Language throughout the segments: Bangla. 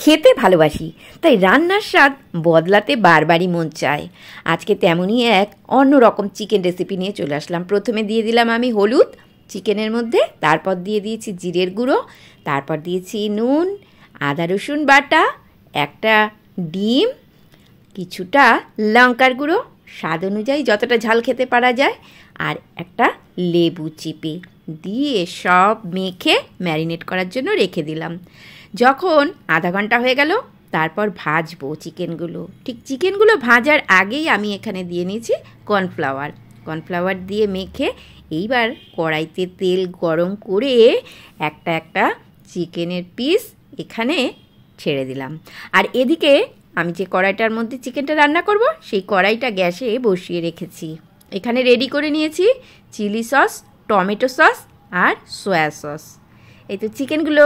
খেতে ভালোবাসি, তাই রান্নার স্বাদ বদলাতে বারবারই মন চায়। আজকে তেমনই এক অন্যরকম চিকেন রেসিপি নিয়ে চলে আসলাম। প্রথমে দিয়ে দিলাম আমি হলুদ চিকেনের মধ্যে, তারপর দিয়ে দিয়েছি জিরের গুঁড়ো, তারপর দিয়েছি নুন, আদা রসুন বাটা, একটা ডিম, কিছুটা লঙ্কার গুঁড়ো স্বাদ অনুযায়ী যতটা ঝাল খেতে পারা যায়, আর একটা লেবু চিপে দিয়ে সব মেখে ম্যারিনেট করার জন্য রেখে দিলাম। যখন আধা ঘন্টা হয়ে গেল তারপর ভাজবো চিকেনগুলো। ঠিক চিকেনগুলো ভাজার আগেই আমি এখানে দিয়ে নিয়েছি কর্নফ্লাওয়ার দিয়ে মেখে এইবার কড়াইতে তেল গরম করে একটা একটা চিকেনের পিস এখানে ছেড়ে দিলাম। আর এদিকে আমি যে কড়াইটার মধ্যে চিকেনটা রান্না করব সেই কড়াইটা গ্যাসে বসিয়ে রেখেছি। এখানে রেডি করে নিয়েছি চিলি সস, টমেটো সস আর সয়া সস। এই তো চিকেনগুলো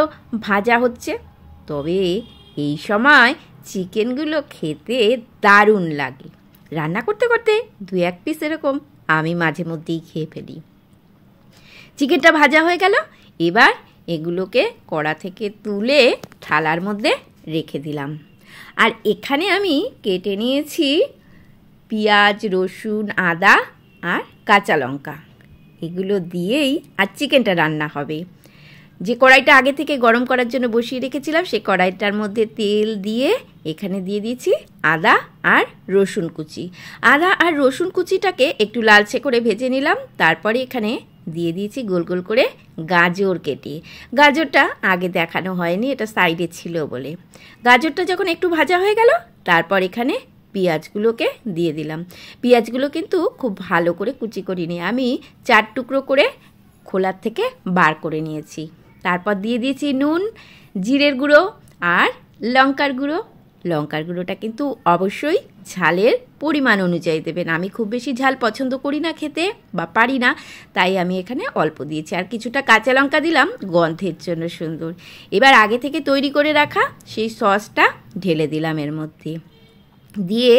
ভাজা হচ্ছে, তবে এই সময় চিকেনগুলো খেতে দারুণ লাগে। রান্না করতে করতে 2-1 পিস এরকম আমি মাঝে মধ্যেই খেয়ে ফেলি। চিকেনটা ভাজা হয়ে গেল, এবার এগুলোকে কড়া থেকে তুলে থালার মধ্যে রেখে দিলাম। আর এখানে আমি কেটে নিয়েছি পেঁয়াজ, রসুন, আদা আর কাঁচা লঙ্কা। এগুলো দিয়েই আর চিকেনটা রান্না হবে। যে কড়াইটা আগে থেকে গরম করার জন্য বসিয়ে রেখেছিলাম সেই কড়াইটার মধ্যে তেল দিয়ে এখানে দিয়ে দিয়েছি আদা আর রসুন কুচি। আদা আর রসুন কুচিটাকে একটু লালচে করে ভেজে নিলাম। তারপরে এখানে দিয়ে দিয়েছি গোল গোল করে গাজর কেটে। গাজরটা আগে দেখানো হয়নি, এটা সাইডে ছিল বলে। গাজরটা যখন একটু ভাজা হয়ে গেল তারপর এখানে পেঁয়াজগুলোকে দিয়ে দিলাম। পেঁয়াজগুলো কিন্তু খুব ভালো করে কুচি করিনি, আমি 4 টুকরো করে খোলার থেকে বার করে নিয়েছি। তারপর দিয়ে দিয়েছি নুন, জিরের গুঁড়ো আর লঙ্কার গুঁড়ো। লঙ্কার গুঁড়োটা কিন্তু অবশ্যই ঝালের পরিমাণ অনুযায়ী দেবেন। আমি খুব বেশি ঝাল পছন্দ করি না খেতে, বা পারি না, তাই আমি এখানে অল্প দিয়েছি। আর কিছুটা কাঁচা লঙ্কা দিলাম গন্ধের জন্য সুন্দর। এবার আগে থেকে তৈরি করে রাখা সেই সসটা ঢেলে দিলাম এর মধ্যে দিয়ে,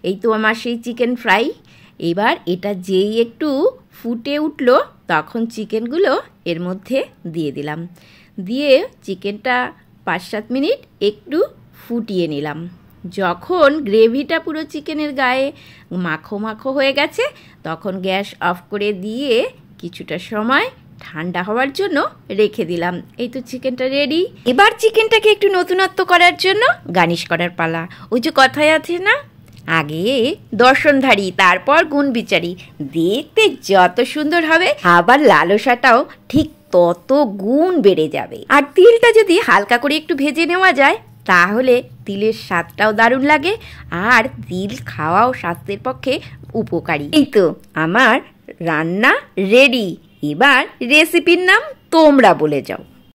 এই তো আমার সেই চিকেন ফ্রাই। এবার এটা যেই একটু ফুটে উঠলো তখন চিকেনগুলো এর মধ্যে দিয়ে দিলাম। দিয়ে চিকেনটা 5-7 মিনিট একটু ফুটিয়ে নিলাম। যখন গ্রেভিটা পুরো চিকেনের গায়ে মাখো মাখো হয়ে গেছে তখন গ্যাস অফ করে দিয়ে কিছুটা সময় ঠান্ডা হওয়ার জন্য রেখে দিলাম। এই তো চিকেনটা রেডি। এবার চিকেনটাকে একটু নতুনত্ব করার জন্য গার্নিশ করার পালা। ওই যে কথায় আছে না, আগে দর্শনধারী তারপর গুণ বিচারী। দেখতে যত সুন্দর হবে আবার লালসাটাও ঠিক তত গুণ বেড়ে যাবে। আর তিলটা যদি হালকা করে একটু ভেজে নেওয়া যায় তাহলে তিলের স্বাদটাও দারুণ লাগে, আর তিল খাওয়াও স্বাস্থ্যের পক্ষে উপকারী। এই তো আমার রান্না রেডি। এবার রেসিপির নাম তোমরা বলে যাও।